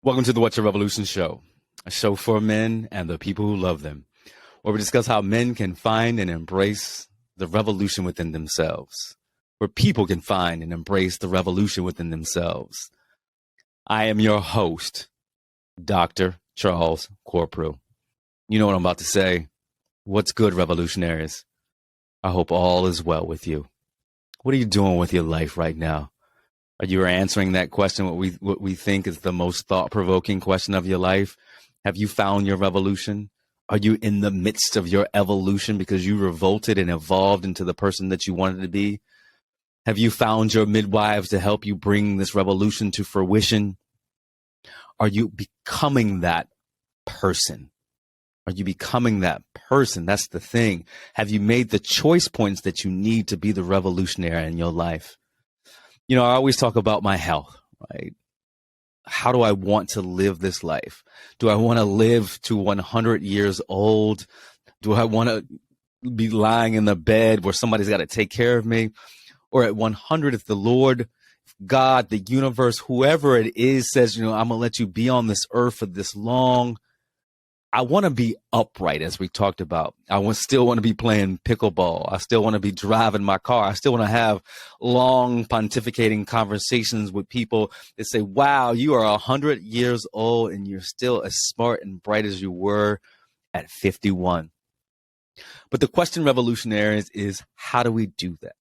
Welcome to the What's Your Revolution show, a show for men and the people who love them, where we discuss how men can find and embrace the revolution within themselves, where people can find and embrace the revolution within themselves. I am your host, Dr. Charles Corprew. You know what I'm about to say. What's good, revolutionaries? I hope all is well with you. What are you doing with your life right now? Are you answering that question, what we think is the most thought-provoking question of your life? Have you found your revolution? Are you in the midst of your evolution because you revolted and evolved into the person that you wanted to be? Have you found your midwives to help you bring this revolution to fruition? Are you becoming that person? Are you becoming that person? That's the thing. Have you made the choice points that you need to be the revolutionary in your life? You know, I always talk about my health, right? How do I want to live this life? Do I want to live to 100 years old? Do I want to be lying in the bed where somebody's got to take care of me? Or at 100, if the Lord, God, the universe, whoever it is says, I'm going to let you be on this earth for this long, I want to be upright, as we talked about. Still want to be playing pickleball. I still want to be driving my car. I still want to have long pontificating conversations with people that say, wow, you are 100 years old and you're still as smart and bright as you were at 51. But the question, revolutionaries, is how do we do that?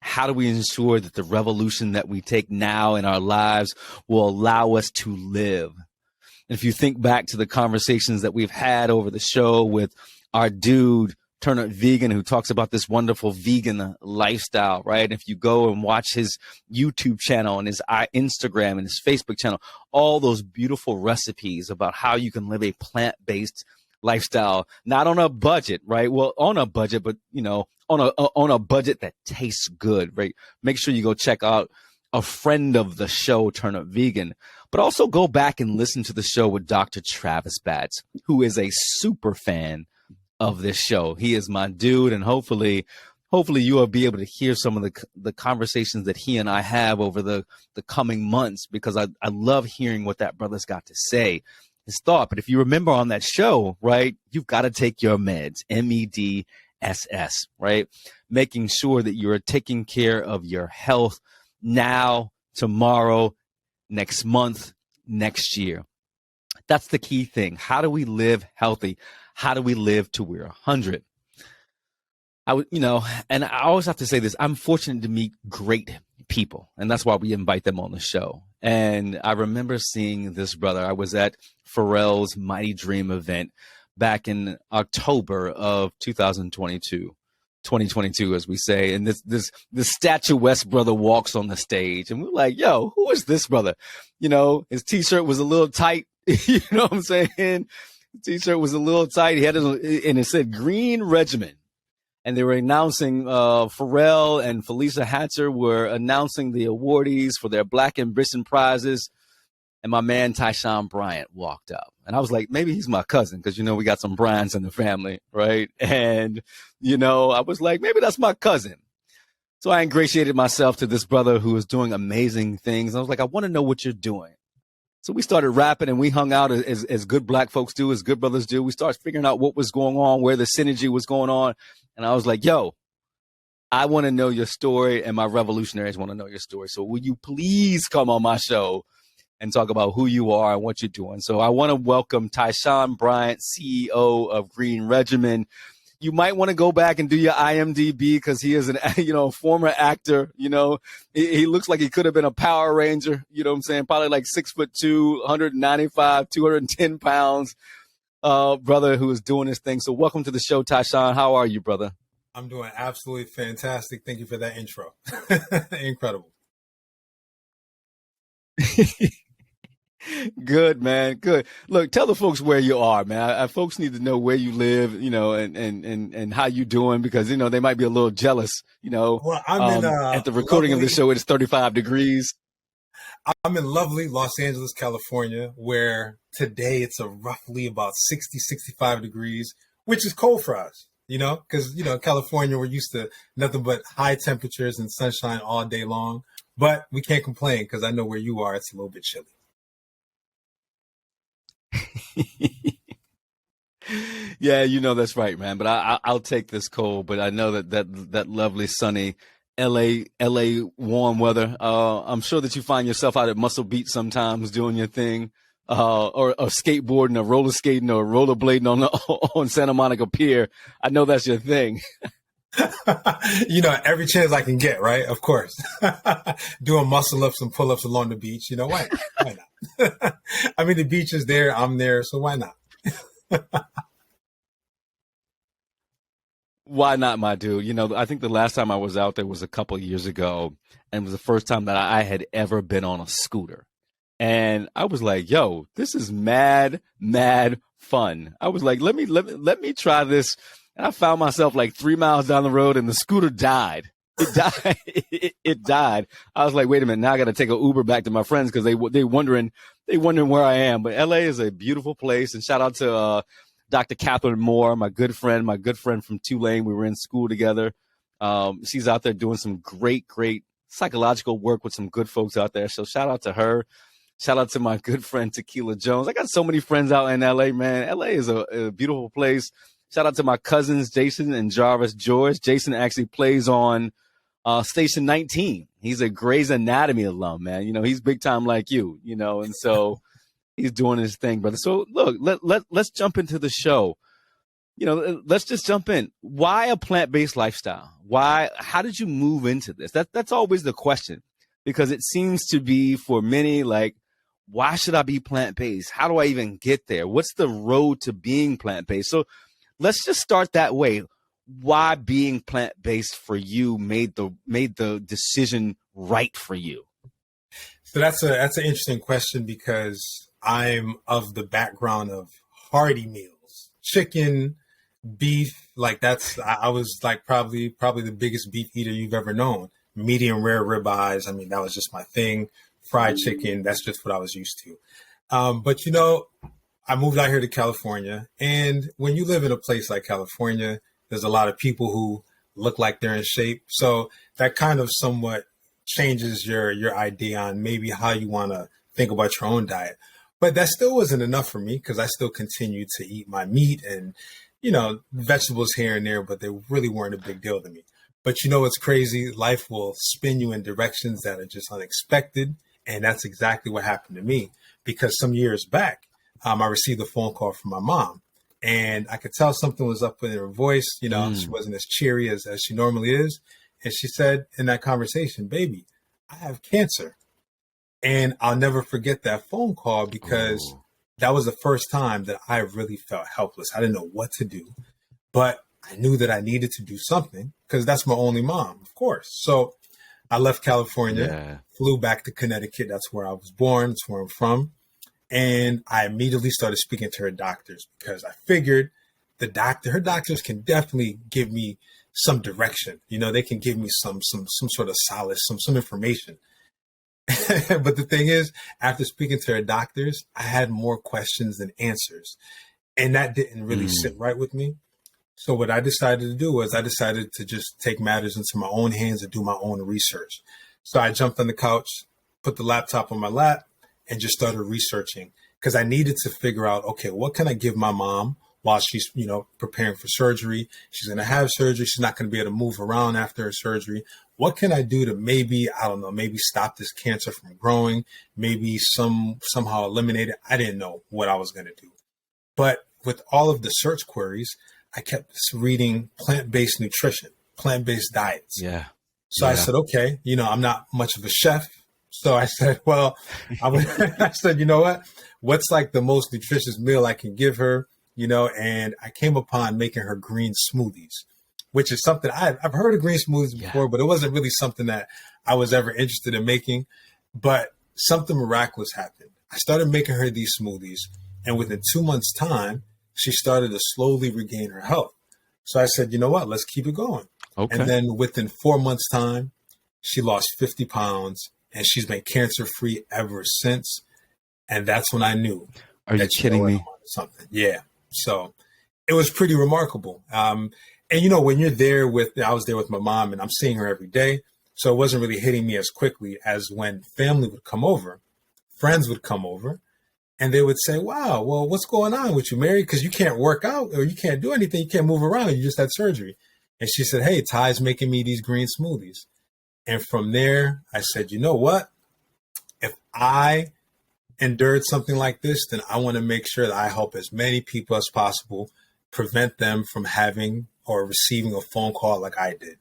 How do we ensure that the revolution that we take now in our lives will allow us to live? If you think back to the conversations that we've had over the show with our dude, Turn Up Vegan, who talks about this wonderful vegan lifestyle, right? If you go and watch his YouTube channel and his Instagram and his Facebook channel, all those beautiful recipes about how you can live a plant-based lifestyle, not on a budget, right? Well, on a budget, but, on a budget that tastes good, right? Make sure you go check out a friend of the show, Turn Up Vegan, but also go back and listen to the show with Dr. Travis Batts, who is a super fan of this show. He is my dude, and hopefully you will be able to hear some of the conversations that he and I have over the coming months, because I love hearing what that brother's got to say, his thought. But if you remember on that show, right, you've got to take your meds, MEDSS, right? Making sure that you're taking care of your health now, tomorrow, next month, next year. That's the key thing. How do we live healthy? How do we live till we're 100? And I always have to say this, I'm fortunate to meet great people, and that's why we invite them on the show. And I remember seeing this brother. I was at Pharrell's Mighty Dream event back in October of 2022, as we say. And this statuesque brother walks on the stage, and we're like, yo, who is this brother? His t-shirt was a little tight. You know what I'm saying? His t-shirt was a little tight. He had and it said Green Regimen. And they were announcing, Pharrell and Felicia Hatcher were announcing the awardees for their Black Ambition prizes. And my man, Tyshawn Bryant, walked up. And I was like, maybe he's my cousin, because, we got some Bryants in the family, right? And, I was like, maybe that's my cousin. So I ingratiated myself to this brother who was doing amazing things. I was like, I want to know what you're doing. So we started rapping, and we hung out as good Black folks do, as good brothers do. We started figuring out what was going on, where the synergy was going on. And I was like, yo, I want to know your story, and my revolutionaries want to know your story. So will you please come on my show and talk about who you are and what you're doing? So I want to welcome Tyshawn Bryant, CEO of Green Regimen. You might want to go back and do your IMDb, because he is a former actor. He looks like he could have been a Power Ranger. You know what I'm saying? Probably like 6'2", 195, 210 pounds. Brother who is doing this thing. So welcome to the show, Tyshawn. How are you, brother? I'm doing absolutely fantastic. Thank you for that intro. Incredible. Good, man. Good. Look, tell the folks where you are, man. Folks need to know where you live, and how you doing, because, they might be a little jealous, Well, I'm in, at the recording of the show, it's 35 degrees. I'm in lovely Los Angeles, California, where today it's roughly about 60, 65 degrees, which is cold for us, because, California, we're used to nothing but high temperatures and sunshine all day long. But we can't complain, because I know where you are, it's a little bit chilly. Yeah, you know that's right, man. But I'll take this cold. But I know that lovely sunny LA warm weather. I'm sure that you find yourself out at Muscle Beach sometimes doing your thing, or skateboarding, or roller skating, or rollerblading on on Santa Monica Pier. I know that's your thing. Every chance I can get, right? Of course. Doing muscle ups and pull ups along the beach. Why not? Why not? I mean, the beach is there. I'm there. So why not? Why not, my dude? I think the last time I was out there was a couple of years ago, and it was the first time that I had ever been on a scooter. And I was like, yo, this is mad, mad fun. I was like, let me try this. And I found myself like 3 miles down the road and the scooter died. It died. It died. I was like, wait a minute. Now I got to take an Uber back to my friends because they wondering where I am. But LA is a beautiful place. And shout out to Dr. Catherine Moore, my good friend from Tulane. We were in school together. She's out there doing some great, great psychological work with some good folks out there. So shout out to her. Shout out to my good friend Tequila Jones. I got so many friends out in LA, man. LA is a beautiful place. Shout out to my cousins, Jason and Jarvis George. Jason actually plays on Station 19. He's a Grey's Anatomy alum, man. He's big time like you, and so he's doing his thing, brother. So look, let's jump into the show. Let's just jump in. Why a plant-based lifestyle? How did you move into this? That's always the question, because it seems to be for many like, why should I be plant-based? How do I even get there? What's the road to being plant-based? So let's just start that way. Why being plant-based for you made the decision right for you? So that's an interesting question, because I'm of the background of hearty meals, chicken, beef. Like I was like probably the biggest beef eater you've ever known. Medium rare ribeyes. I mean, that was just my thing. Fried chicken. That's just what I was used to. But I moved out here to California, and when you live in a place like California, there's a lot of people who look like they're in shape. So that kind of somewhat changes your idea on maybe how you want to think about your own diet. But that still wasn't enough for me, because I still continued to eat my meat and, vegetables here and there, but they really weren't a big deal to me. But what's crazy? Life will spin you in directions that are just unexpected. And that's exactly what happened to me, because some years back, I received a phone call from my mom, and I could tell something was up in her voice. She wasn't as cheery as she normally is. And she said in that conversation, baby, I have cancer. And I'll never forget that phone call, because that was the first time that I really felt helpless. I didn't know what to do, but I knew that I needed to do something, because that's my only mom, of course. So I left California, flew back to Connecticut. That's where I was born. That's where I'm from. And I immediately started speaking to her doctors, because I figured her doctors can definitely give me some direction. They can give me some sort of solace, some information. But the thing is, after speaking to her doctors, I had more questions than answers. And that didn't really sit right with me. So what I decided to do was I decided to just take matters into my own hands and do my own research. So I jumped on the couch, put the laptop on my lap, and just started researching, because I needed to figure out, okay, what can I give my mom while she's, preparing for surgery? She's going to have surgery. She's not going to be able to move around after her surgery. What can I do to maybe stop this cancer from growing, maybe somehow eliminate it? I didn't know what I was going to do. But with all of the search queries, I kept reading plant-based nutrition, plant-based diets. Yeah. So I said, okay, I'm not much of a chef. So I said, well, I said, you know what? What's like the most nutritious meal I can give her? And I came upon making her green smoothies, which is something I've heard of green smoothies before, but it wasn't really something that I was ever interested in making. But something miraculous happened. I started making her these smoothies, and within 2 months' time, she started to slowly regain her health. So I said, you know what? Let's keep it going. Okay. And then within 4 months' time, she lost 50 pounds. And she's been cancer-free ever since. And that's when I knew. Are you kidding me? Something. Yeah. So it was pretty remarkable. And, when you're there I was there with my mom, and I'm seeing her every day. So it wasn't really hitting me as quickly as when family would come over, friends would come over. And they would say, wow, well, what's going on with you, Mary? Because you can't work out or you can't do anything. You can't move around. You just had surgery. And she said, hey, Ty's making me these green smoothies. And from there, I said, you know what? If I endured something like this, then I want to make sure that I help as many people as possible, prevent them from having or receiving a phone call like I did.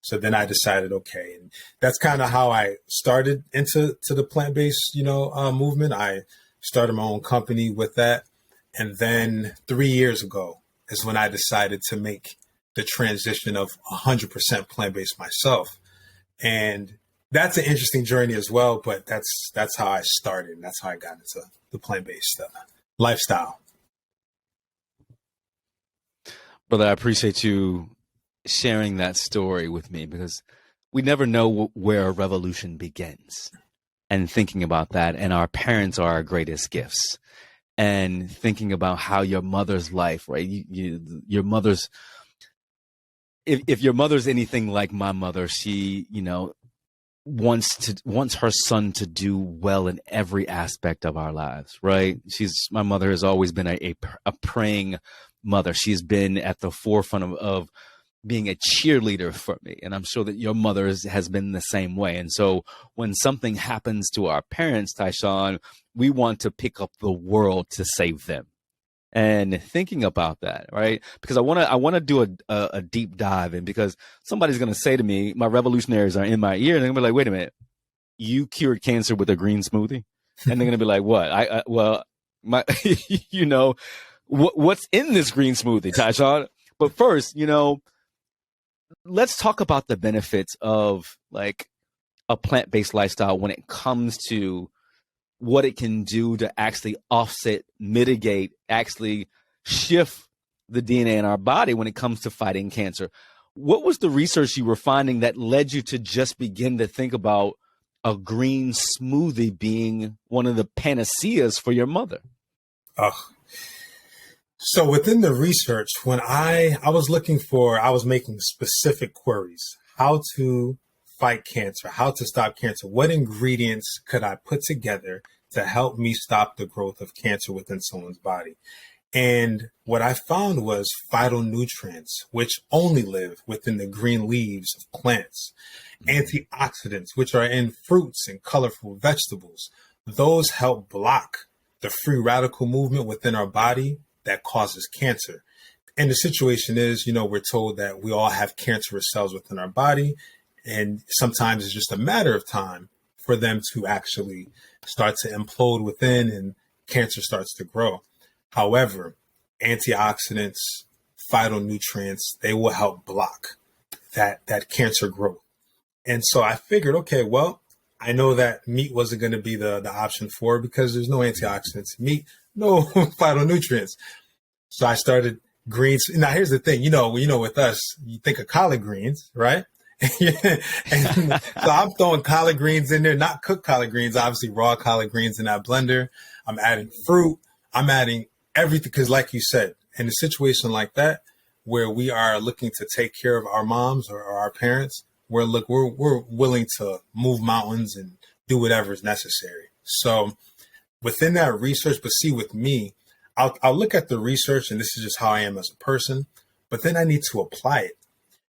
So then I decided, okay, and that's kind of how I started into the plant-based, movement. I started my own company with that. And then 3 years ago is when I decided to make the transition of 100% plant-based myself. And that's an interesting journey as well, but that's how I started. And that's how I got into the plant-based lifestyle. Brother, I appreciate you sharing that story with me, because we never know where a revolution begins, and thinking about that. And our parents are our greatest gifts, and thinking about how your mother's life, right? Your mother's, if your mother's anything like my mother, she, wants her son to do well in every aspect of our lives, right? My mother has always been a praying mother. She's been at the forefront of being a cheerleader for me. And I'm sure that your mother has been the same way. And so when something happens to our parents, Tyshawn, we want to pick up the world to save them. And thinking about that, right? Because I want to do a deep dive in, because somebody's going to say to me, my revolutionaries are in my ear, and they're going to be like, wait a minute, you cured cancer with a green smoothie? And they're going to be like, what? What's in this green smoothie, Tyshawn? But first, let's talk about the benefits of like a plant-based lifestyle when it comes to what it can do to actually offset, mitigate, actually shift the DNA in our body when it comes to fighting cancer. What was the research you were finding that led you to just begin to think about a green smoothie being one of the panaceas for your mother? So within the research, when I was making specific queries: how to fight cancer, how to stop cancer, what ingredients could I put together to help me stop the growth of cancer within someone's body? And what I found was phytonutrients, which only live within the green leaves of plants, antioxidants, which are in fruits and colorful vegetables. Those help block the free radical movement within our body that causes cancer. And the situation is, we're told that we all have cancerous cells within our body, and sometimes it's just a matter of time for them to actually start to implode within and cancer starts to grow. However, antioxidants, phytonutrients, they will help block that cancer growth. And so I figured, okay, well, I know that meat wasn't going to be the option for it, because there's no antioxidants in meat, no phytonutrients. So I started greens. Now, here's the thing, with us, you think of collard greens, right? And so I'm throwing collard greens in there, not cooked collard greens, obviously raw collard greens in that blender. I'm adding fruit. I'm adding everything, because like you said, in a situation like that, where we are looking to take care of our moms or our parents, we're willing to move mountains and do whatever is necessary. So within that research, but see, with me, I'll look at the research, and this is just how I am as a person, but then I need to apply it.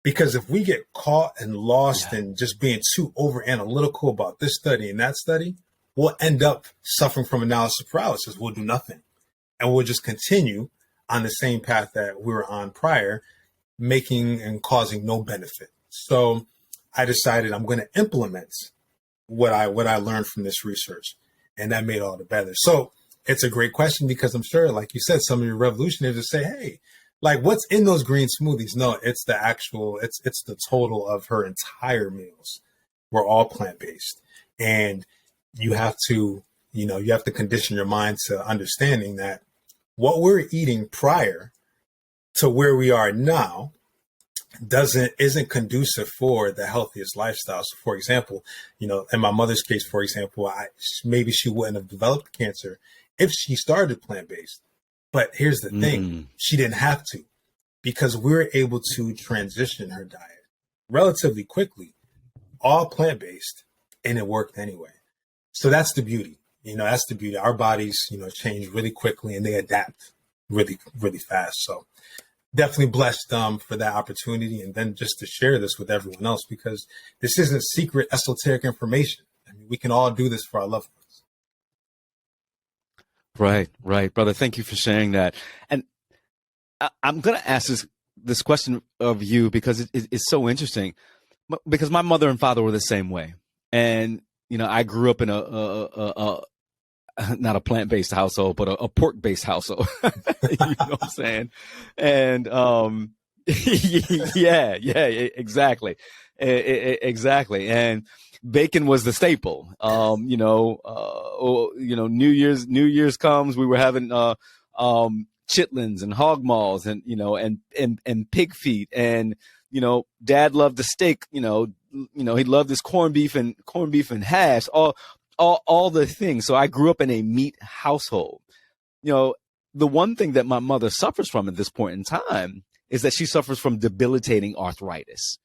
Because if we get caught and lost in just being too over analytical about this study and that study, we'll end up suffering from analysis paralysis. We'll do nothing. And we'll just continue on the same path that we were on prior, making and causing no benefit. So I decided I'm going to implement what I learned from this research. And that made all the better. So it's a great question, because I'm sure, like you said, some of your revolutionaries will say, hey, like, what's in those green smoothies? No, it's it's the total of her entire meals. We're all plant-based. And you have to condition your mind to understanding that what we're eating prior to where we are now isn't conducive for the healthiest lifestyle. So for example, in my mother's case, for example, maybe she wouldn't have developed cancer if she started plant-based. But here's the thing, she didn't have to, because we were able to transition her diet relatively quickly, all plant-based, and it worked anyway. So that's the beauty. That's the beauty. Our bodies, change really quickly and they adapt really, really fast. So definitely blessed for that opportunity. And then just to share this with everyone else, because this isn't secret esoteric information. I mean, we can all do this for our loved ones. Right, brother. Thank you for sharing that. And I'm going to ask this question of you because it's so interesting. Because my mother and father were the same way, and I grew up in a not a plant-based household, but a pork-based household. You know what I'm saying? And yeah, exactly, exactly. And bacon was the staple. New Year's comes, we were having chitlins and hog maws and and pig feet, and Dad loved the steak. He loved his corned beef and hash, all the things. So I grew up in a meat household. The one thing that my mother suffers from at this point in time is that she suffers from debilitating arthritis.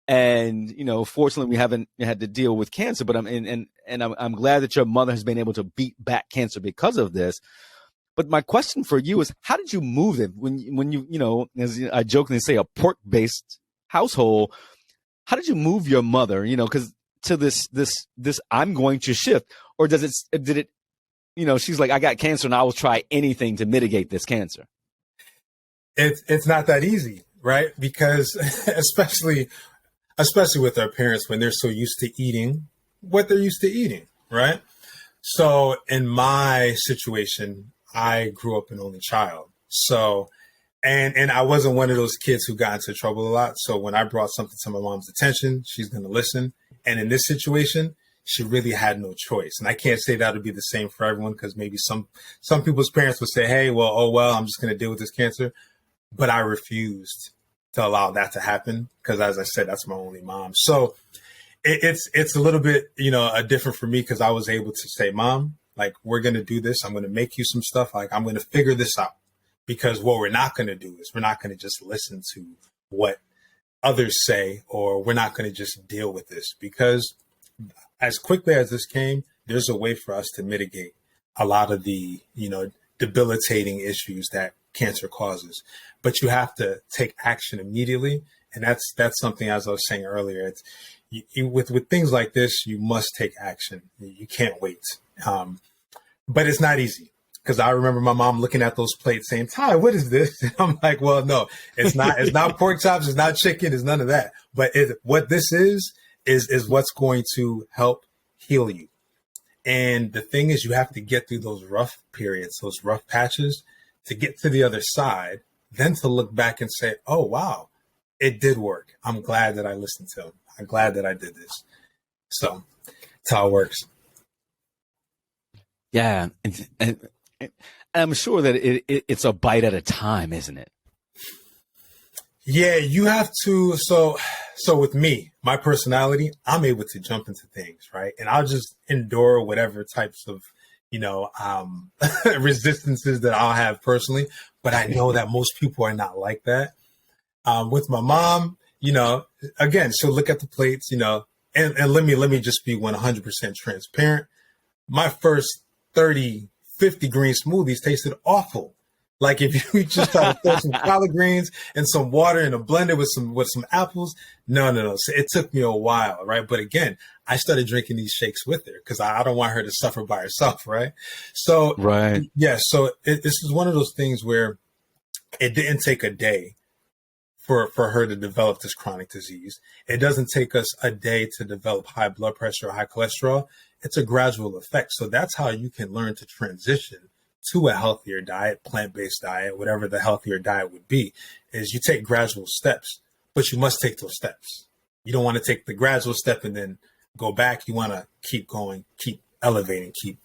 And, fortunately we haven't had to deal with cancer, but I'm glad that your mother has been able to beat back cancer because of this. But my question for you is, how did you move it when you, as I jokingly say, a pork-based household? How did you move your mother, because to this I'm going to shift, or did it, she's like, I got cancer and I will try anything to mitigate this cancer? It's not that easy, right? Because especially with our parents, when they're so used to eating what they're used to eating, right? So in my situation, I grew up an only child. So, and I wasn't one of those kids who got into trouble a lot. So when I brought something to my mom's attention, she's going to listen. And in this situation, she really had no choice. And I can't say that would be the same for everyone, because maybe some people's parents would say, hey, I'm just going to deal with this cancer. But I refused to allow that to happen, because as I said, that's my only mom. So it's a little bit, different for me, because I was able to say, Mom, like, we're going to do this. I'm going to make you some stuff. Like, I'm going to figure this out, because what we're not going to do is we're not going to just listen to what others say, or we're not going to just deal with this, because as quickly as this came, there's a way for us to mitigate a lot of the, debilitating issues that cancer causes. But you have to take action immediately. And that's something, as I was saying earlier, it's with things like this, you must take action. You can't wait. But it's not easy, because I remember my mom looking at those plates saying, Ty, what is this? And I'm like, well, no, it's not pork chops. It's not chicken. It's none of that. But what this is what's going to help heal you. And the thing is, you have to get through those rough periods, those rough patches, to get to the other side, then to look back and say, oh, wow, it did work. I'm glad that I listened to him. I'm glad that I did this. So that's how it works. Yeah. And I'm sure that it's a bite at a time, isn't it? Yeah, you have to. So with me, my personality, I'm able to jump into things, right? And I'll just endure whatever types of, resistances that I'll have personally. But I know that most people are not like that. With my mom, again, she'll look at the plates, and let me just be 100% transparent. My first 30, 50 green smoothies tasted awful. Like, if you just try to throw some collard greens and some water in a blender with some apples, no. So it took me a while, right? But again, I started drinking these shakes with her, because I don't want her to suffer by herself, right? So, right. Yeah. So this is one of those things where it didn't take a day for her to develop this chronic disease. It doesn't take us a day to develop high blood pressure or high cholesterol. It's a gradual effect. So that's how you can learn to transition to a healthier diet, plant-based diet, whatever the healthier diet would be, is you take gradual steps, but you must take those steps. You don't want to take the gradual step and then go back. You want to keep going, keep elevating, keep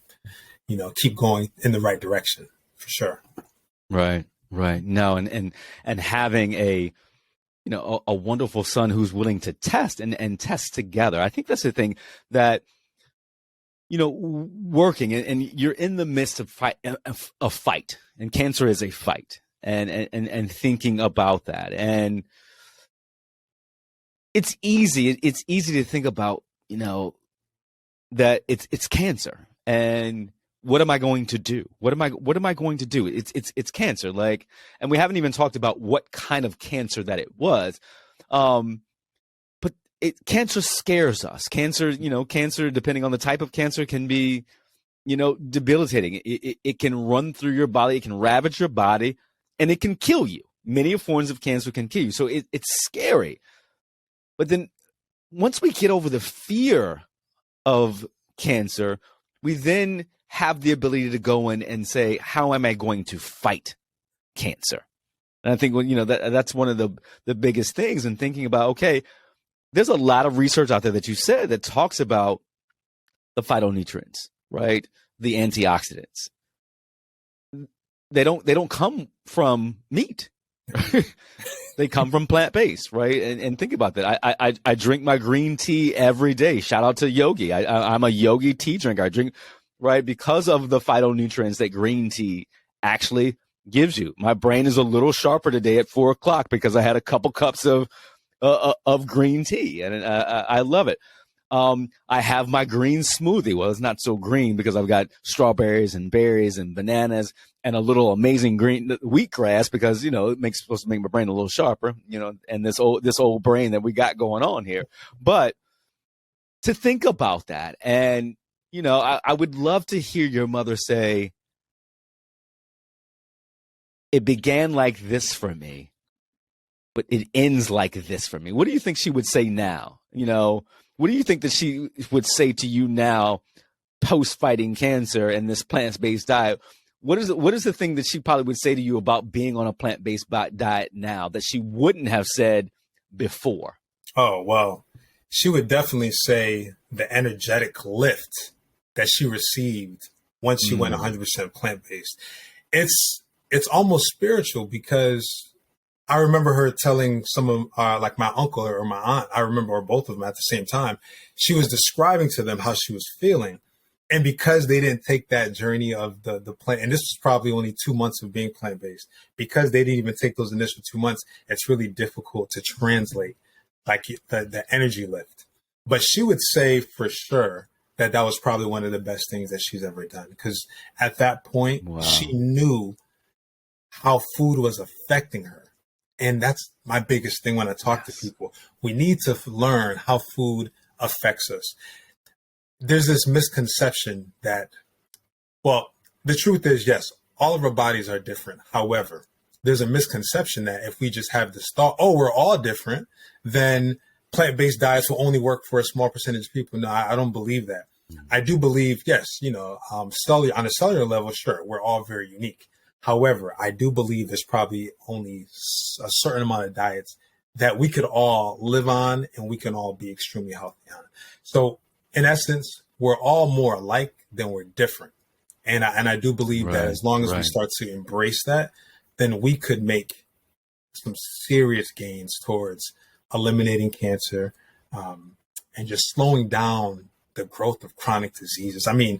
going in the right direction, for sure. Right. No, and having a wonderful son who's willing to test and test together. I think that's the thing that, working, and you're in the midst of a fight, and cancer is a fight, and thinking about that. And it's easy to think about, that it's cancer, and what am I going to do? What am I going to do? It's cancer. Like, and we haven't even talked about what kind of cancer that it was. But cancer scares us. Cancer, cancer, depending on the type of cancer, can be, debilitating. It can run through your body. It can ravage your body, and it can kill you. Many forms of cancer can kill you. So it's scary. But then once we get over the fear of cancer, we then have the ability to go in and say, how am I going to fight cancer? And I think that's one of the biggest things, and thinking about, okay, there's a lot of research out there that you said that talks about the phytonutrients, right? The antioxidants. They don't come from meat. They come from plant-based, right? And think about that. I drink my green tea every day. Shout out to Yogi. I'm a Yogi tea drinker. I drink, right, because of the phytonutrients that green tea actually gives you. My brain is a little sharper today at 4:00 because I had a couple cups of green tea, and I love it. I have my green smoothie. Well, it's not so green because I've got strawberries and berries and bananas and a little amazing green wheatgrass because, it supposed to make my brain a little sharper, and this old brain that we got going on here. But to think about that, and, I would love to hear your mother say, it began like this for me, but it ends like this for me. What do you think she would say now? What do you think that she would say to you now, post fighting cancer and this plant-based diet? What is the thing that she probably would say to you about being on a plant-based diet now that she wouldn't have said before? Oh, well, she would definitely say the energetic lift that she received once she went 100% plant-based. It's almost spiritual, because I remember her telling some of like my uncle or my aunt, I remember, or both of them at the same time, she was describing to them how she was feeling. And because they didn't take that journey of the plant, and this was probably only 2 months of being plant-based, because they didn't even take those initial 2 months, it's really difficult to translate like the energy lift. But she would say for sure that was probably one of the best things that she's ever done. Because at that point, she knew how food was affecting her. And that's my biggest thing when I talk to people. We need to learn how food affects us. There's this misconception that, well, the truth is, yes, all of our bodies are different. However, there's a misconception that if we just have this thought, oh, we're all different, then plant-based diets will only work for a small percentage of people. No, I don't believe that. I do believe, yes, on a cellular level, sure, we're all very unique. However, I do believe there's probably only a certain amount of diets that we could all live on and we can all be extremely healthy on. So in essence, we're all more alike than we're different. And I do believe that as long as we start to embrace that, then we could make some serious gains towards eliminating cancer and just slowing down the growth of chronic diseases. I mean,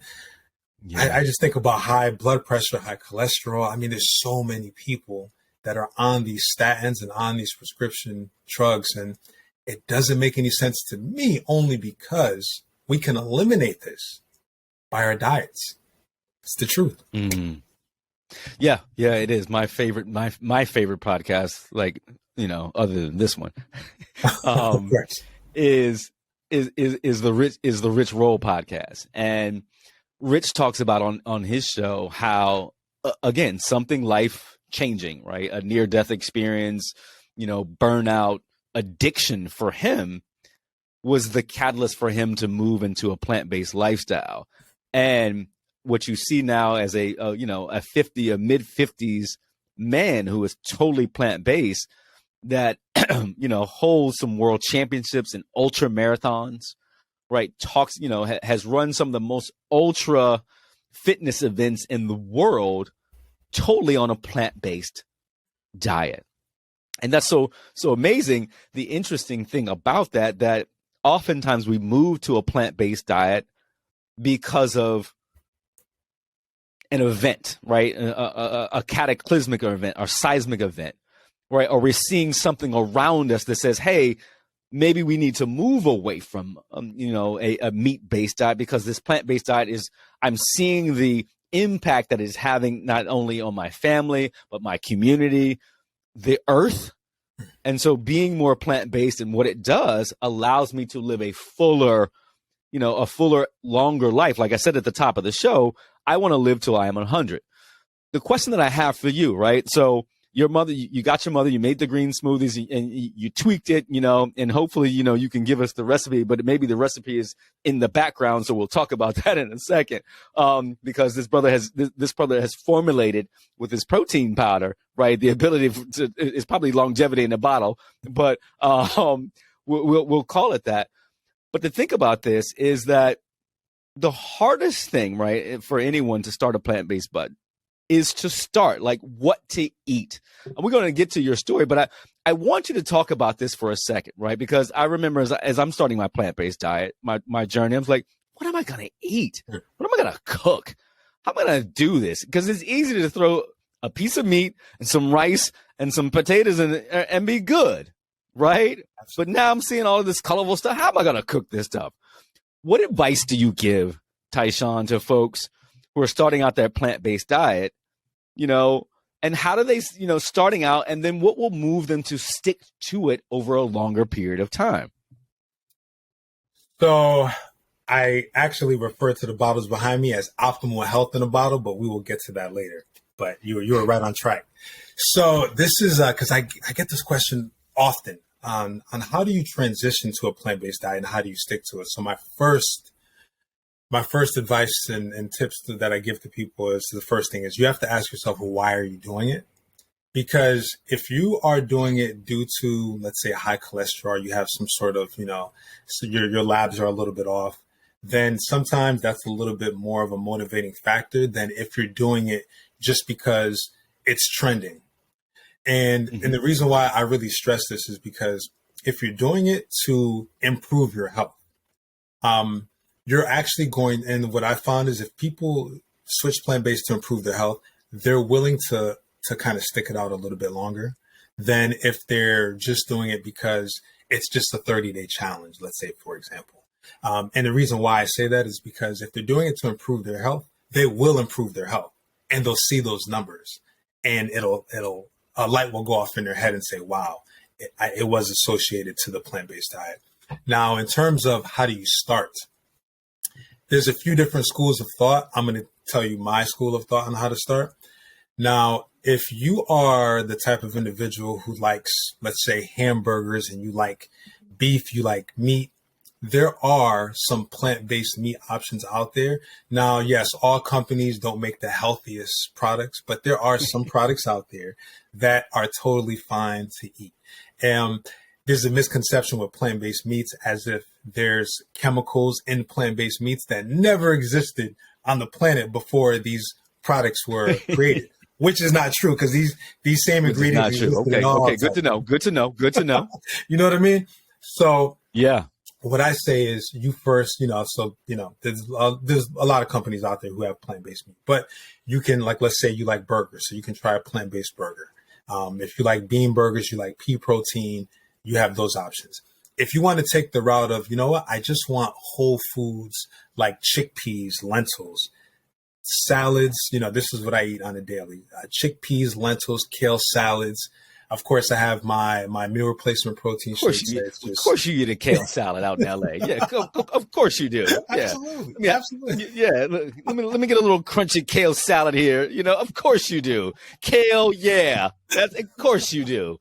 I just think about high blood pressure, high cholesterol. I mean, there's so many people that are on these statins and on these prescription drugs, and it doesn't make any sense to me, only because we can eliminate this by our diets. It's the truth. Mm. Yeah, it is my favorite. My favorite podcast, like, other than this one, is the Rich Roll podcast. And Rich talks about on his show how, again, something life changing, right? A near death experience, burnout, addiction for him was the catalyst for him to move into a plant-based lifestyle. And what you see now as a mid-50s man who is totally plant-based that, holds some world championships in ultra marathons, right? Talks, has run some of the most ultra fitness events in the world totally on a plant-based diet. And that's so amazing. The interesting thing about that oftentimes we move to a plant-based diet because of an event, right? A cataclysmic event or seismic event, right? Or we're seeing something around us that says, hey, maybe we need to move away from, a meat-based diet, because this plant-based diet I'm seeing the impact that is having not only on my family, but my community, the earth. And so being more plant-based and what it does allows me to live a fuller, longer life. Like I said at the top of the show, I want to live till I am 100. The question that I have for you, right? So your mother, you got your mother, you made the green smoothies and you tweaked it, and hopefully, you can give us the recipe, but maybe the recipe is in the background. So we'll talk about that in a second. Because this brother has formulated with his protein powder, right? The ability to is probably longevity in the bottle, but, we'll call it that. But to think about this is that the hardest thing, right, for anyone to start a plant-based bud is to start, like what to eat. And we're going to get to your story, but I want you to talk about this for a second, right? Because I remember as I'm starting my plant-based diet, my journey, I was like, what am I going to eat? What am I going to cook? How am I going to do this? Because it's easy to throw a piece of meat and some rice and some potatoes and be good, right? But now I'm seeing all of this colorful stuff. How am I going to cook this stuff? What advice do you give, Tyshawn, to folks who are starting out their plant-based diet, and how do they, starting out, and then what will move them to stick to it over a longer period of time? So I actually refer to the bottles behind me as optimal health in a bottle, but we will get to that later. But you were right on track. So this is because I get this question often on how do you transition to a plant-based diet and how do you stick to it? So my first advice and tips that I give to people is the first thing is you have to ask yourself, well, why are you doing it? Because if you are doing it due to, let's say, high cholesterol, you have some sort of, so your labs are a little bit off, then sometimes that's a little bit more of a motivating factor than if you're doing it just because it's trending. And the reason why I really stress this is because if you're doing it to improve your health, you're actually going, and what I found is if people switch plant-based to improve their health, they're willing to kind of stick it out a little bit longer than if they're just doing it because it's just a 30-day challenge, let's say, for example. And the reason why I say that is because if they're doing it to improve their health, they will improve their health and they'll see those numbers and a light will go off in their head and say, wow, it was associated to the plant-based diet. Now, in terms of how do you start, there's a few different schools of thought. I'm going to tell you my school of thought on how to start. Now, if you are the type of individual who likes, let's say, hamburgers and you like beef, you like meat, there are some plant-based meat options out there. Now, yes, all companies don't make the healthiest products, but there are some products out there that are totally fine to eat. There's a misconception with plant-based meats as if there's chemicals in plant-based meats that never existed on the planet before these products were created, which is not true because these same ingredients. Not true. Okay. Good to know. You know what I mean? So yeah. What I say is you first, there's a lot of companies out there who have plant-based meat, but you can, like, let's say you like burgers. So you can try a plant-based burger. If you like bean burgers, you like pea protein, you have those options. If you want to take the route of, I just want whole foods like chickpeas, lentils, salads, this is what I eat on a daily. Chickpeas, lentils, kale salads. Of course, I have my meal replacement protein shakes. Of course you eat a kale salad out in LA. Yeah, of course you do. Yeah. Absolutely. Yeah. Let me get a little crunchy kale salad here. Of course you do. Kale, yeah. Of course you do.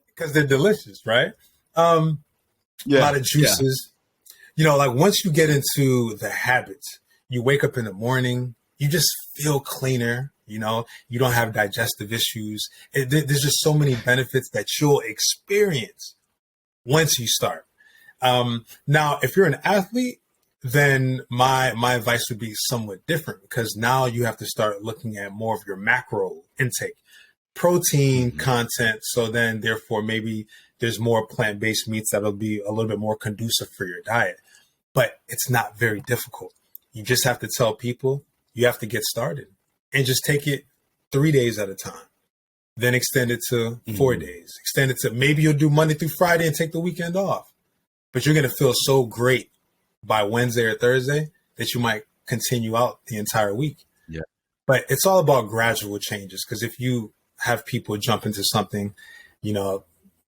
Because they're delicious, right? A lot of juices. Yeah. Like once you get into the habits, you wake up in the morning, you just feel cleaner. You don't have digestive issues. There's just so many benefits that you'll experience once you start. Now, if you're an athlete, then my advice would be somewhat different because now you have to start looking at more of your macro intake, protein content. So then, therefore, maybe there's more plant-based meats that'll be a little bit more conducive for your diet. But it's not very difficult. You just have to tell people you have to get started. And just take it 3 days at a time, then extend it to 4 days, extend it to maybe you'll do Monday through Friday and take the weekend off. But you're going to feel so great by Wednesday or Thursday that you might continue out the entire week. Yeah. But it's all about gradual changes, because if you have people jump into something,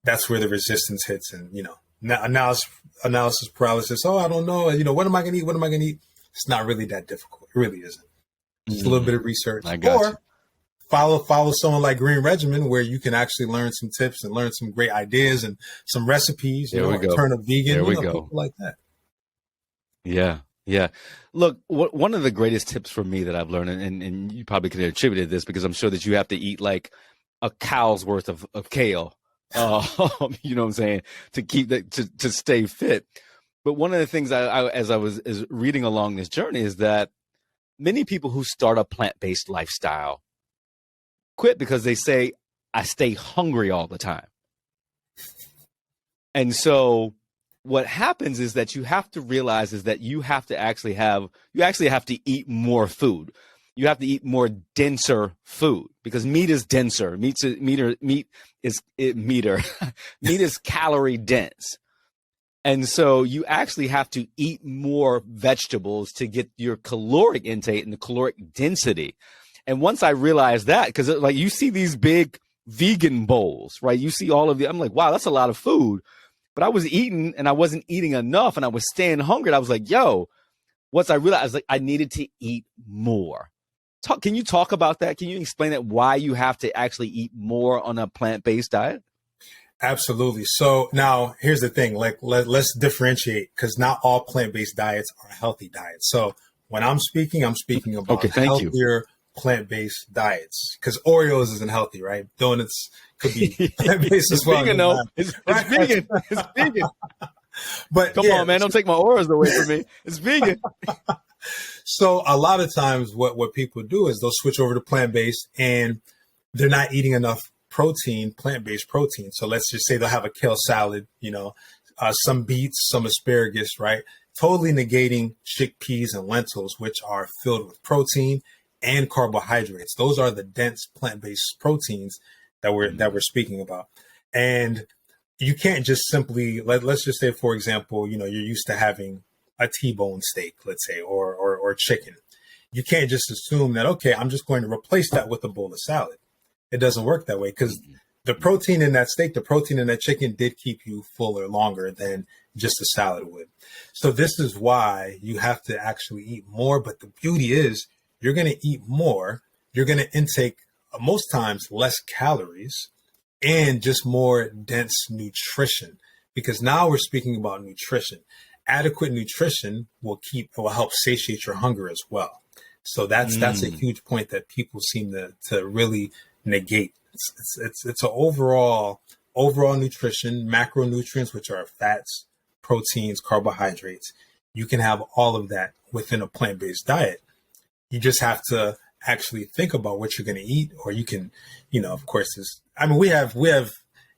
that's where the resistance hits, and analysis paralysis. Oh, I don't know. What am I going to eat? What am I going to eat? It's not really that difficult. It really isn't. Just a little bit of research. I got you. Follow someone like Green Regimen, where you can actually learn some tips and learn some great ideas and some recipes. There we go. Turn a vegan. There we go. People like that. Yeah. Yeah. Look, one of the greatest tips for me that I've learned, and you probably could have attributed this because I'm sure that you have to eat like a cow's worth of kale, you know what I'm saying, to keep that, to stay fit. But one of the things as I was reading along this journey is that many people who start a plant-based lifestyle quit because they say, I stay hungry all the time. And so what happens is that you have to realize is that you actually have to eat more food. You have to eat more denser food, because meat is denser. Meat is calorie dense. And so you actually have to eat more vegetables to get your caloric intake and the caloric density. And once I realized that, because like you see these big vegan bowls, right? You see all of the, I'm like, wow, that's a lot of food. But I was eating and I wasn't eating enough, and I was staying hungry. And I was like, yo, once I realized, like, I needed to eat more. Can you talk about that? Can you explain that, why you have to actually eat more on a plant-based diet? Absolutely. So now here's the thing, like let's differentiate, because not all plant-based diets are healthy diets. So when I'm speaking about healthier plant-based diets, because Oreos isn't healthy, right? Donuts could be plant-based as well. Vegan, though. It's vegan. It's vegan. But come on, man, don't take my Oreos away from me. It's vegan. So a lot of times what people do is they'll switch over to plant-based, and they're not eating enough protein, plant-based protein. So let's just say they'll have a kale salad, some beets, some asparagus, right? Totally negating chickpeas and lentils, which are filled with protein and carbohydrates. Those are the dense plant-based proteins that we're speaking about. And you can't just simply, let's just say, for example, you're used to having a T-bone steak, let's say, or chicken. You can't just assume that, okay, I'm just going to replace that with a bowl of salad. It doesn't work that way, because the protein in that steak, the protein in that chicken did keep you fuller longer than just a salad would. So this is why you have to actually eat more. But the beauty is, you're going to eat more. You're going to intake most times less calories and just more dense nutrition, because now we're speaking about nutrition. Adequate nutrition will help satiate your hunger as well. So that's a huge point that people seem to really negate. It's an overall nutrition, macronutrients, which are fats, proteins, carbohydrates. You can have all of that within a plant-based diet. You just have to actually think about what you're going to eat, or you can, of course, we have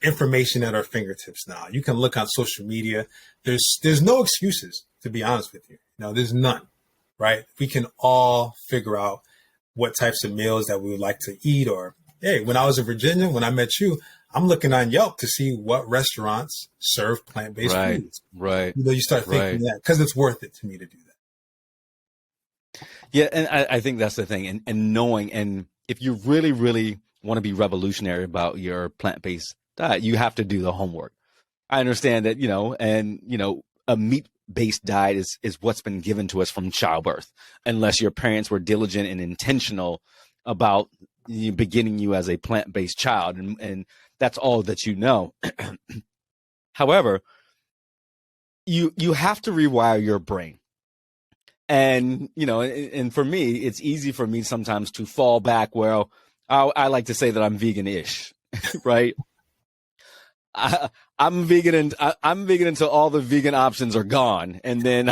information at our fingertips now. You can look on social media. There's no excuses, to be honest with you. There's none, right? We can all figure out what types of meals that we would like to eat. Or, hey, when I was in Virginia, when I met you, I'm looking on Yelp to see what restaurants serve plant-based foods. Right. You start thinking that, because it's worth it to me to do that. Yeah, and I think that's the thing. And knowing, and if you really, really want to be revolutionary about your plant-based diet, you have to do the homework. I understand that, a meat-based diet is what's been given to us from childbirth, unless your parents were diligent and intentional about beginning you as a plant-based child, and that's all that you know. However, you have to rewire your brain. And, and for me, it's easy for me sometimes to fall back. Well, I like to say that I'm vegan-ish, right? I'm vegan until all the vegan options are gone. And then,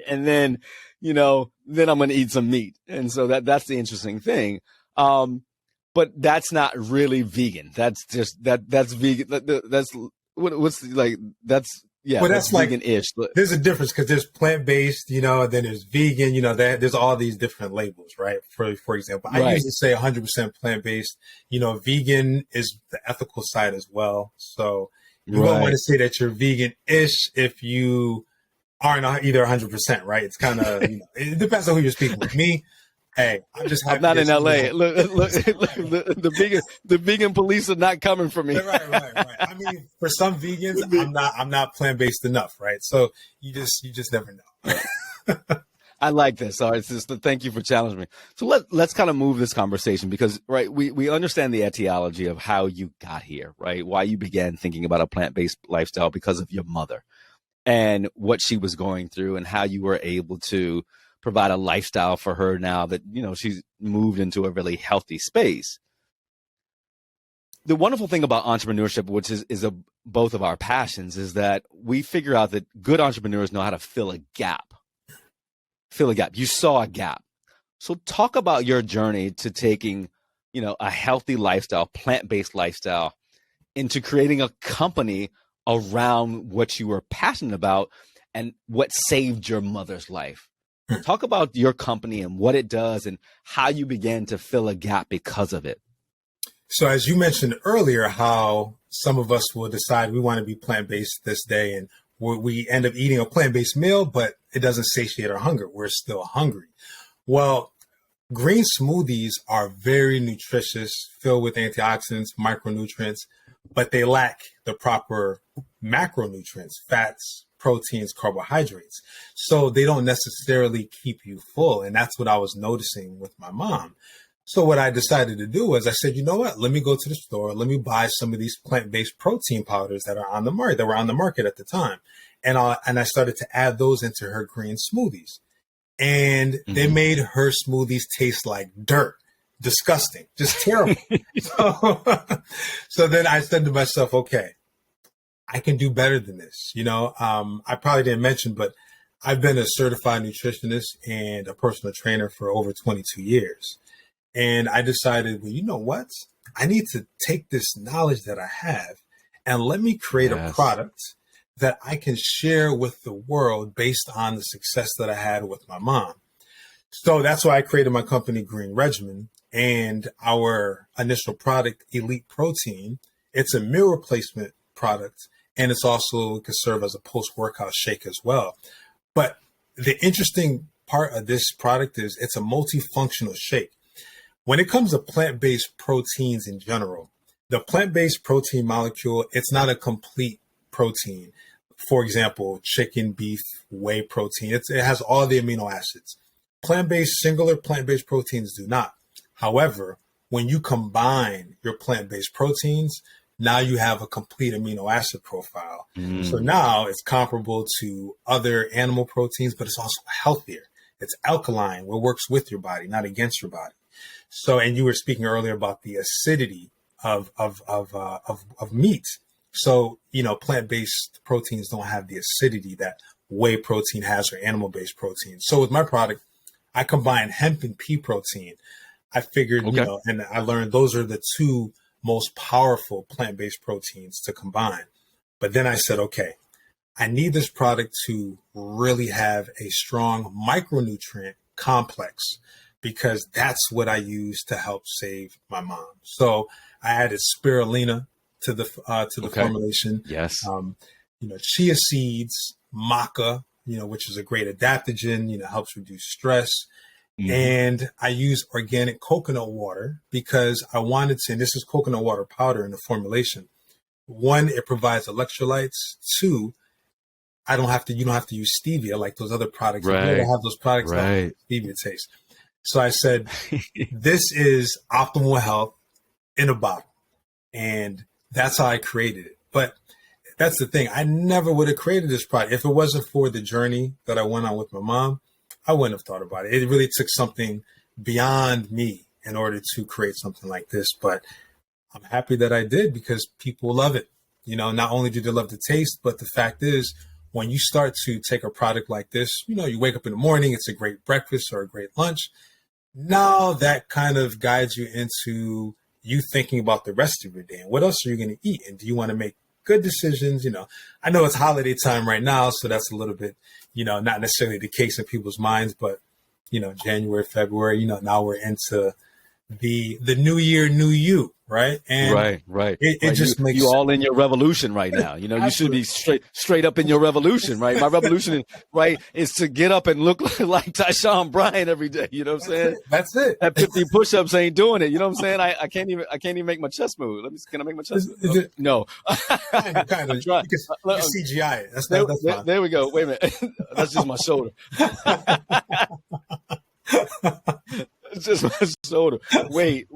then I'm going to eat some meat. And so that's the interesting thing. But that's not really vegan. That's just, that's vegan. That's that's vegan-ish. There's a difference, because there's plant-based, then there's vegan, there's all these different labels, right? For example, I usually say 100% plant-based. Vegan is the ethical side as well. So you don't want to say that you're vegan-ish if you aren't either 100%, right? It's kind of, it depends on who you're speaking with. Me, hey, I'm just I'm happy. not in LA. Look, Look, the vegan police are not coming for me. right. I mean, for some vegans, I'm not plant-based enough, right? So you just never know. I like this. All right, sister. Thank you for challenging me. So let's kind of move this conversation because, right, we understand the etiology of how you got here, right? Why you began thinking about a plant-based lifestyle because of your mother and what she was going through and how you were able to provide a lifestyle for her now that, she's moved into a really healthy space. The wonderful thing about entrepreneurship, which is both of our passions, is that we figure out that good entrepreneurs know how to fill a gap. You saw a gap. So talk about your journey to taking, a healthy lifestyle, plant-based lifestyle, into creating a company around what you were passionate about and what saved your mother's life. Talk about your company and what it does and how you began to fill a gap because of it. So as you mentioned earlier, how some of us will decide we want to be plant-based this day and we end up eating a plant-based meal, but it doesn't satiate our hunger. We're still hungry. Well, green smoothies are very nutritious, filled with antioxidants, micronutrients, but they lack the proper macronutrients, fats, proteins, carbohydrates. So they don't necessarily keep you full. And that's what I was noticing with my mom. So what I decided to do was I said, you know what, let me go to the store. Let me buy some of these plant-based protein powders that are on the market, that were on the market at the time. And I started to add those into her green smoothies. And they made her smoothies taste like dirt. Disgusting, just terrible. So then I said to myself, okay, I can do better than this. I probably didn't mention, but I've been a certified nutritionist and a personal trainer for over 22 years. And I decided, well, you know what? I need to take this knowledge that I have and let me create a product that I can share with the world based on the success that I had with my mom. So that's why I created my company, Green Regimen, and our initial product, Elite Protein. It's a meal replacement product, and it's also it can serve as a post-workout shake as well. But the interesting part of this product is it's a multifunctional shake. When it comes to plant-based proteins in general, the plant-based protein molecule, it's not a complete protein. For example, chicken, beef, whey protein, it has all the amino acids. Singular plant-based proteins do not. However, when you combine your plant-based proteins, now you have a complete amino acid profile. So now it's comparable to other animal proteins, but it's also healthier. It's alkaline, what works with your body, not against your body. So, and you were speaking earlier about the acidity of meat. So, plant-based proteins don't have the acidity that whey protein has or animal-based protein. So with my product, I combine hemp and pea protein. I figured, and I learned those are the two most powerful plant-based proteins to combine. But then I said, okay, I need this product to really have a strong micronutrient complex because that's what I use to help save my mom. So I added spirulina to the formulation. Yes. Chia seeds, maca, which is a great adaptogen, helps reduce stress. And I use organic coconut water because I wanted to, and this is coconut water powder in the formulation. One, it provides electrolytes. Two, you don't have to use stevia like those other products. Right. You have those products that have stevia taste. So I said, this is optimal health in a bottle. And that's how I created it. But that's the thing. I never would have created this product. If it wasn't for the journey that I went on with my mom, I wouldn't have thought about it. It really took something beyond me in order to create something like this. But I'm happy that I did because people love it. Not only do they love the taste, but the fact is, when you start to take a product like this, you wake up in the morning, it's a great breakfast or a great lunch. Now that kind of guides you into you thinking about the rest of your day and what else are you going to eat? And do you want to make good decisions? I know it's holiday time right now, so that's a little bit, not necessarily the case in people's minds, but, January, February, now we're into the new year, new you, right? And Right, right, it right. just makes You sense. all in your revolution right now. You know, you should be Absolutely. straight up in your revolution, right? My revolution, right, is to get up and look like Tyshawn Bryant every day. You know what I'm That's saying? it. That's it. That 50 push-ups ain't doing it. You know what I'm saying? I can't even make my chest move. Can I make my chest move? Is Okay. it No. kind of? I'm trying. You can CGI it. That's fine. There we go. Wait a minute. That's just my shoulder. It's just my shoulder. Wait.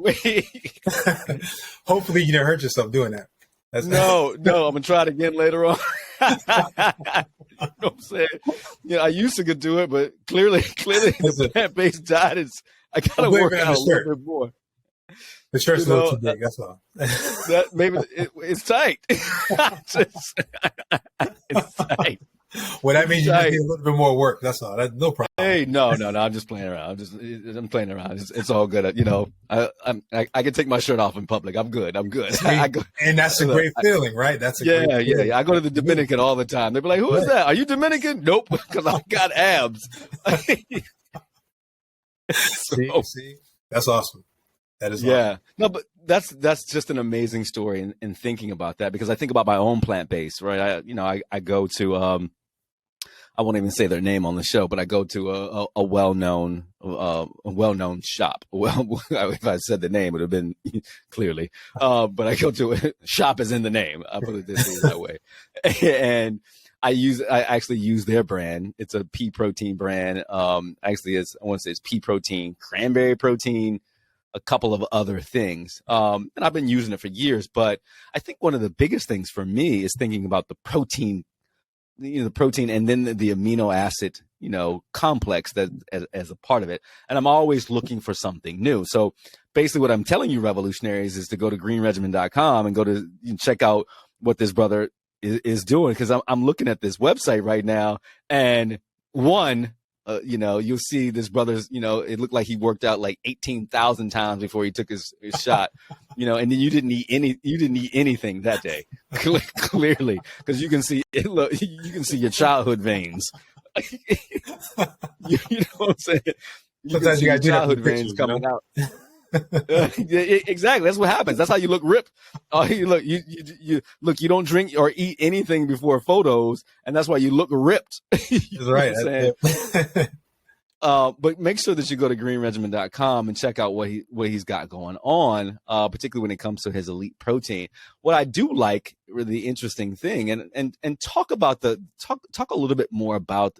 Hopefully, you didn't hurt yourself doing that. No. I'm gonna try it again later on. You know what I'm saying? Yeah, I used to could do it, but clearly the plant-based diet is. I gotta work out a little bit more. The shirt's a little too big. That's all. That maybe it's tight. It's tight. Well, that means you just need a little bit more work. That's all. That's no problem. Hey, no. I'm just playing around. I'm playing around. It's all good. You know, I can take my shirt off in public. I'm good. See, and that's a great feeling, right? That's a great feeling. Yeah. I go to the Dominican all the time. They be like, "Who is that? Are you Dominican?" Nope, because I got abs. See, that's awesome. That is awesome. No, but that's just an amazing story in thinking about that, because I think about my own plant based, right? I go to I won't even say their name on the show, but I go to a well-known shop. Well, if I said the name, it would have been clearly. But I go to a shop is in the name. I put it that way. And I actually use their brand. It's a pea protein brand. Actually, I want to say it's pea protein, cranberry protein, a couple of other things. And I've been using it for years. But I think one of the biggest things for me is thinking about the protein, the protein, and then the amino acid, complex that as a part of it. And I'm always looking for something new. So basically what I'm telling you, revolutionaries, is to go to greenregimen.com and check out what this brother is doing. Cause I'm looking at this website right now, and you'll see this brother's, it looked like he worked out like 18,000 times before he took his shot, and then you didn't eat anything that day, clearly, because you can see it. Look, you can see your childhood veins. You know what I'm saying? Sometimes you got childhood veins coming out. Exactly. That's what happens. That's how you look ripped. You don't drink or eat anything before photos, and that's why you look ripped. That's right. But make sure that you go to greenregimen.com and check out what he's got going on, particularly when it comes to his elite protein. What I do like, really interesting thing, and talk about talk a little bit more about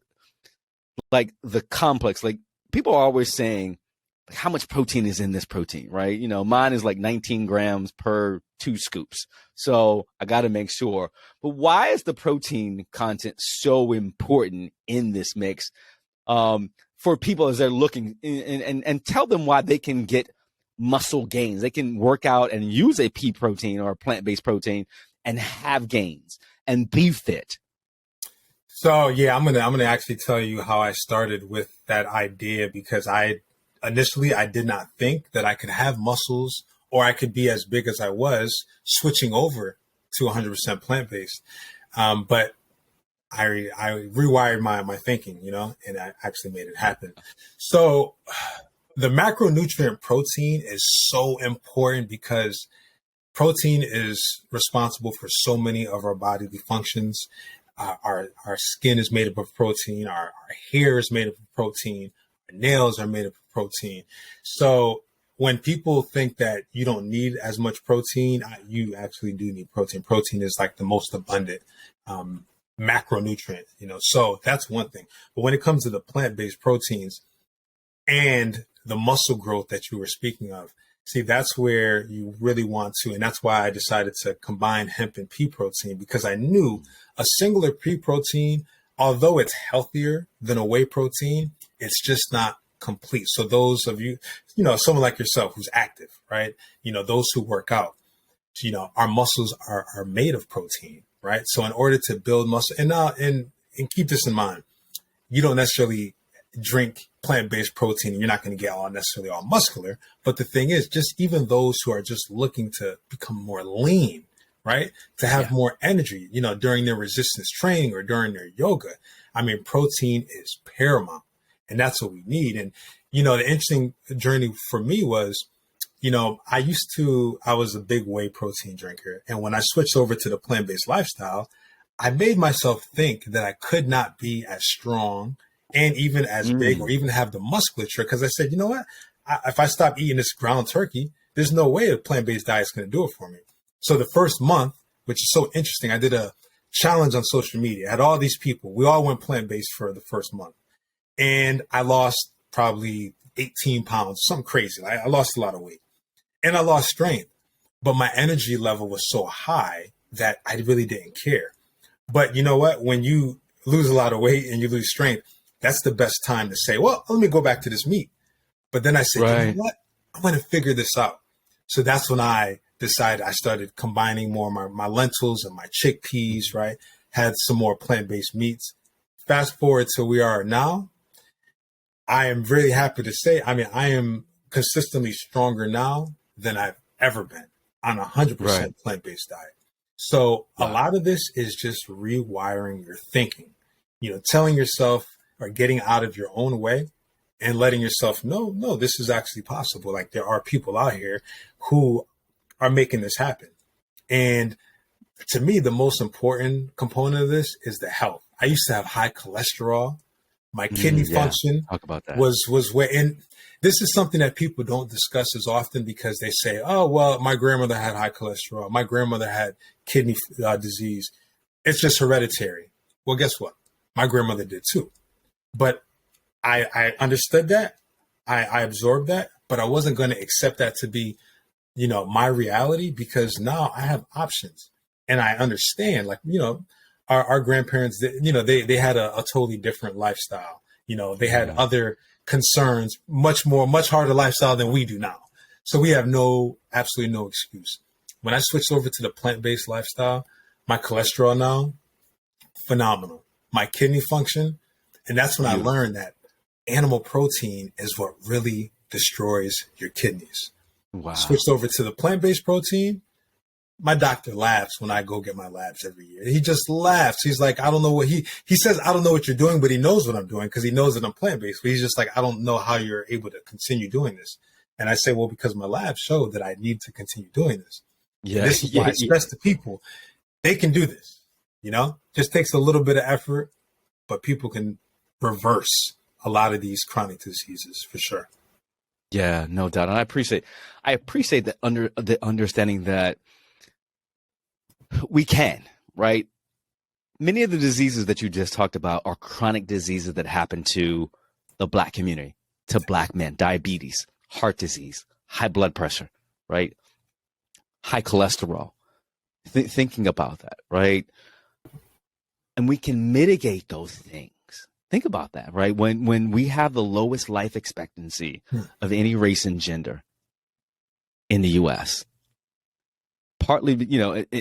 like the complex. Like, people are always saying, how much protein is in this protein, right? Mine is like 19 grams per 2 scoops. So I got to make sure. But why is the protein content so important in this mix for people as they're looking, and tell them why they can get muscle gains? They can work out and use a pea protein or a plant-based protein and have gains and be fit. So yeah, I'm gonna actually tell you how I started with that idea, because initially I did not think that I could have muscles or I could be as big as I was switching over to 100% plant-based. But I rewired my thinking, and I actually made it happen. So the macronutrient protein is so important, because protein is responsible for so many of our bodily functions. Our skin is made up of protein. Our hair is made up of protein. Our nails are made up of protein. So when people think that you don't need as much protein, you actually do need protein. Protein is like the most abundant macronutrient, so that's one thing. But when it comes to the plant-based proteins and the muscle growth that you were speaking of, see, that's where you really want to, and that's why I decided to combine hemp and pea protein, because I knew a singular pea protein, although it's healthier than a whey protein, it's just not complete. So those of you, someone like yourself who's active, right? Those who work out, our muscles are made of protein, right? So in order to build muscle, and keep this in mind, you don't necessarily drink plant-based protein, you're not going to get necessarily all muscular. But the thing is, just even those who are just looking to become more lean, right? To have more energy, during their resistance training or during their yoga. I mean, protein is paramount, and that's what we need. And, the interesting journey for me was I was a big whey protein drinker. And when I switched over to the plant-based lifestyle, I made myself think that I could not be as strong and even as big or even have the musculature. Because I said, you know what? If I stop eating this ground turkey, there's no way a plant-based diet is going to do it for me. So the first month, which is so interesting, I did a challenge on social media. I had all these people. We all went plant-based for the first month. And I lost probably 18 pounds, something crazy. I lost a lot of weight. And I lost strength. But my energy level was so high that I really didn't care. But you know what? When you lose a lot of weight and you lose strength, that's the best time to say, well, let me go back to this meat. But then I said, you know what? I'm going to figure this out. So that's when I decided I started combining more my lentils and my chickpeas, right? Had some more plant-based meats. Fast forward to where we are now. I am really happy to say, I am consistently stronger now than I've ever been on a 100% plant-based diet. So a lot of this is just rewiring your thinking, telling yourself or getting out of your own way and letting yourself know, no, this is actually possible. Like there are people out here who are making this happen. And to me, the most important component of this is the health. I used to have high cholesterol. My kidney function Talk about that. was where, and this is something that people don't discuss as often because they say, oh, well, my grandmother had high cholesterol. My grandmother had kidney disease. It's just hereditary. Well, guess what? My grandmother did too. But I understood that. I absorbed that, but I wasn't going to accept that to be, my reality because now I have options and I understand our grandparents, they had a totally different lifestyle. They had other concerns, much harder lifestyle than we do now. So we have absolutely no excuse. When I switched over to the plant-based lifestyle, my cholesterol now, phenomenal. My kidney function, and that's when I learned that animal protein is what really destroys your kidneys. Wow. Switched over to the plant-based protein. My doctor laughs when I go get my labs every year. He just laughs. He's like, I don't know what he says, I don't know what you're doing, but he knows what I'm doing because he knows that I'm plant-based. But he's just like, I don't know how you're able to continue doing this. And I say, well, because my labs show that I need to continue doing this. Yeah. And this is why I stress to people, they can do this, just takes a little bit of effort, but people can reverse a lot of these chronic diseases for sure. Yeah, no doubt. And I appreciate the understanding that we can, right? Many of the diseases that you just talked about are chronic diseases that happen to the Black community, to Black men, diabetes, heart disease, high blood pressure, right? High cholesterol. Thinking about that, right? And we can mitigate those things. Think about that, right? When we have the lowest life expectancy of any race and gender in the U.S., partly,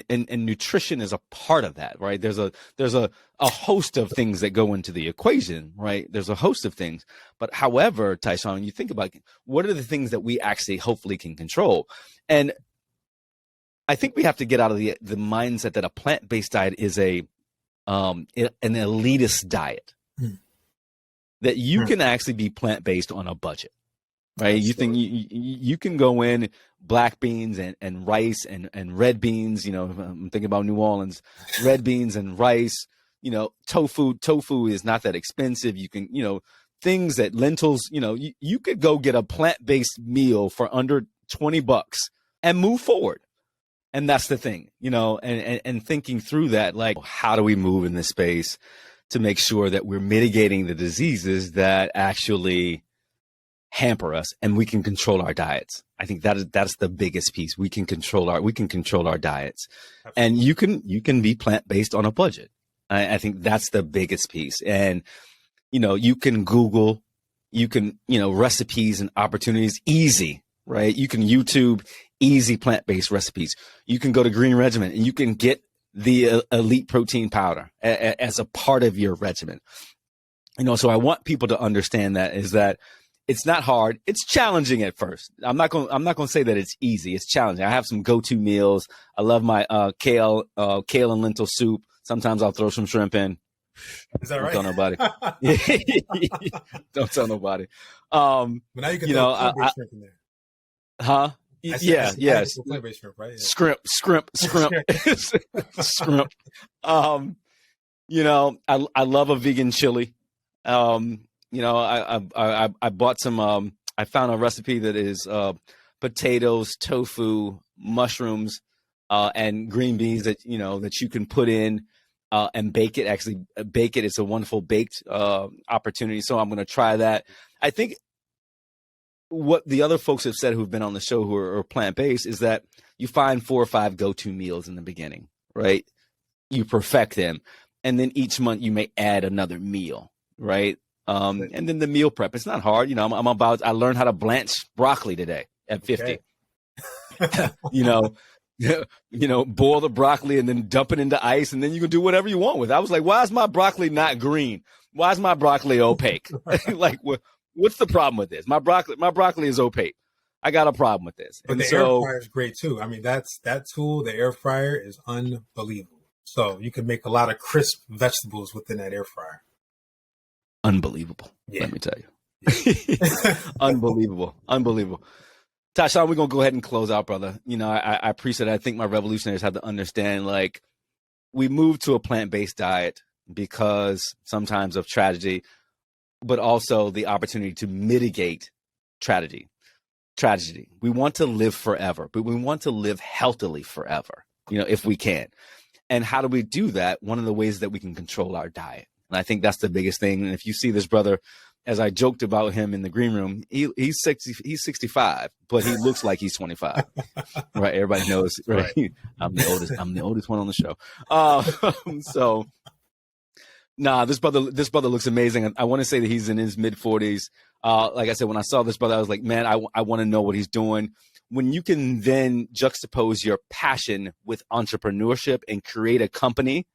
and nutrition is a part of that, right? There's a host of things that go into the equation, right? There's a host of things. But however, Tyshawn, when you think about what are the things that we actually hopefully can control, and I think we have to get out of the mindset that a plant-based diet is an elitist diet. That you can actually be plant-based on a budget, right? Absolutely. You think you can go in black beans and rice and red beans. I'm thinking about New Orleans, red beans and rice. Tofu. Tofu is not that expensive. You can, things that lentils. You could go get a plant-based meal for under $20 and move forward. And that's the thing, and thinking through that, like, how do we move in this space to make sure that we're mitigating the diseases that actually hamper us and we can control our diets. I think that's the biggest piece. We can control our diets. Absolutely. And you can be plant-based on a budget. I think that's the biggest piece. And, you can Google, recipes and opportunities easy, right? You can YouTube easy plant-based recipes. You can go to Green Regimen and you can get the elite protein powder as a part of your regimen. So I want people to understand that it's not hard. It's challenging at first. I'm not going to say that it's easy. It's challenging. I have some go-to meals. I love my kale and lentil soup. Sometimes I'll throw some shrimp in. Is that right? Don't tell nobody. Don't tell nobody. But now you can throw plant-based shrimp in there. Huh? Yeah, yeah. Plant-based shrimp, right? Yeah. Scrimp. Scrimp. I love a vegan chili. I bought some. I found a recipe that is potatoes, tofu, mushrooms, and green beans that you can put in and bake it. Actually, bake it. It's a wonderful baked opportunity. So I'm going to try that. I think what the other folks have said who've been on the show who are plant-based is that you find 4 or 5 go-to meals in the beginning, right? You perfect them. And then each month you may add another meal, right? And then the meal prep, it's not hard. I learned how to blanch broccoli today at 50. Okay. Boil the broccoli and then dump it into ice, and then you can do whatever you want with it. I was like, why is my broccoli not green? Why is my broccoli opaque? Like, what's the problem with this? My broccoli is opaque. I got a problem with this. But the air fryer is great too. I mean, that tool, the air fryer, is unbelievable. So you can make a lot of crisp vegetables within that air fryer. Unbelievable. Yeah. Let me tell you. Unbelievable. Tyshawn, we're going to go ahead and close out, brother. I appreciate it. I think my revolutionaries have to understand, like, we moved to a plant-based diet because sometimes of tragedy, but also the opportunity to mitigate tragedy. We want to live forever, but we want to live healthily forever, if we can. And how do we do that? One of the ways that we can control our diet. And I think that's the biggest thing. And if you see this brother, as I joked about him in the green room, he's 65, but he looks like he's 25. Right? Everybody knows, right? I'm the oldest one on the show. This brother looks amazing. I want to say that he's in his mid 40s. Like I said, when I saw this brother, I was like, man, I want to know what he's doing. When you can then juxtapose your passion with entrepreneurship and create a company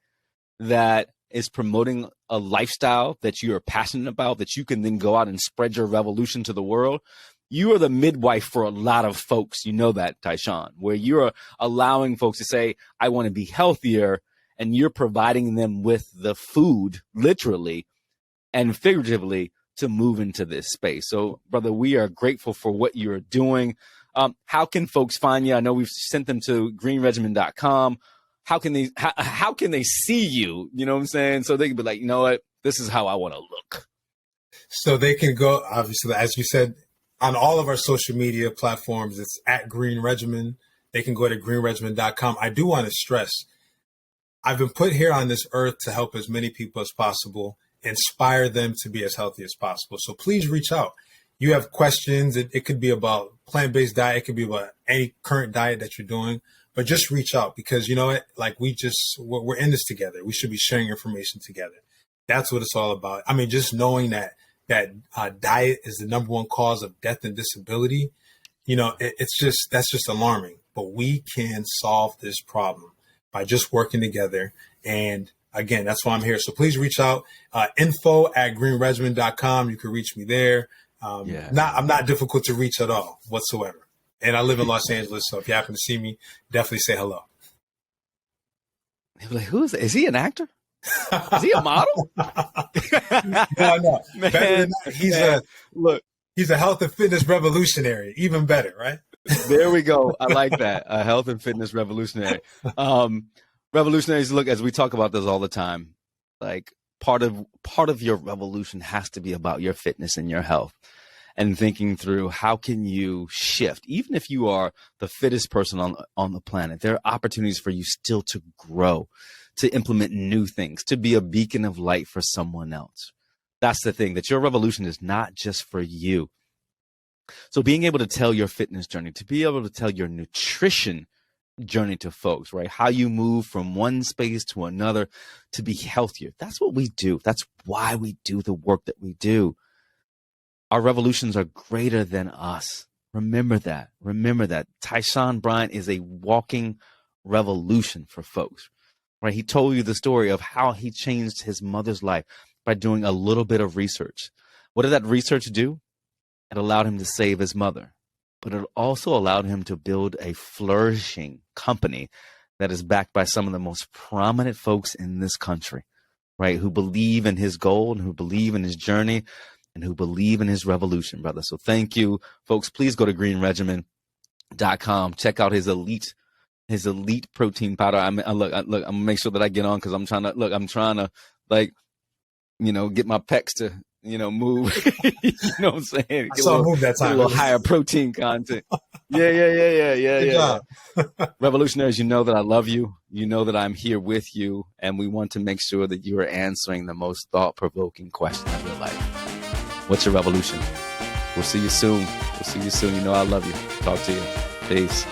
that is promoting a lifestyle that you are passionate about, that you can then go out and spread your revolution to the world, you are the midwife for a lot of folks. You know that, Tyshawn, where you're allowing folks to say, I want to be healthier, and you're providing them with the food, literally and figuratively, to move into this space. So, brother, we are grateful for what you're doing. How can folks find you? I know we've sent them to greenregimen.com. How can they see you? You know what I'm saying? So they can be like, you know what? This is how I want to look. So they can go, obviously, as you said, on all of our social media platforms, it's at Green Regimen. They can go to greenregimen.com. I do want to stress, I've been put here on this earth to help as many people as possible, inspire them to be as healthy as possible. So please reach out. You have questions. It could be about plant-based diet. It could be about any current diet that you're doing, but just reach out, because you know what? Like, we're in this together. We should be sharing information together. That's what it's all about. I mean, just knowing that diet is the number one cause of death and disability, that's just alarming, but we can solve this problem by just working together. And again, that's why I'm here. So please reach out, info@greenregimen.com. You can reach me there. I'm not difficult to reach at all whatsoever. And I live in Los Angeles, so if you happen to see me, definitely say hello. Like, who is that? Is he an actor? Is he a model? No. Man, better than that. He's a health and fitness revolutionary. Even better, right? There we go. I like that. A health and fitness revolutionary. Revolutionaries, look, as we talk about this all the time, like part of your revolution has to be about your fitness and your health, and thinking through how can you shift. Even if you are the fittest person on the planet, there are opportunities for you still to grow, to implement new things, to be a beacon of light for someone else. That's the thing, that your revolution is not just for you. So being able to tell your fitness journey, to be able to tell your nutrition journey to folks, right? How you move from one space to another to be healthier. That's what we do. That's why we do the work that we do. Our revolutions are greater than us. Remember that. Tyshawn Bryant is a walking revolution for folks, right? He told you the story of how he changed his mother's life by doing a little bit of research. What did that research do? It allowed him to save his mother, but it also allowed him to build a flourishing company that is backed by some of the most prominent folks in this country, right? Who believe in his goal and who believe in his journey and who believe in his revolution, brother. So thank you, folks. Please go to Green Regimen. Check out his elite protein powder. I'm gonna make sure that I get on because I'm trying to like, get my pecs to, move. You know what I'm saying? I saw a move that time. Get a little higher protein content. Yeah. Good job. Revolutionaries, you know that I love you. You know that I'm here with you. And we want to make sure that you are answering the most thought-provoking question of your life. What's your revolution? We'll see you soon. You know I love you. Talk to you. Peace.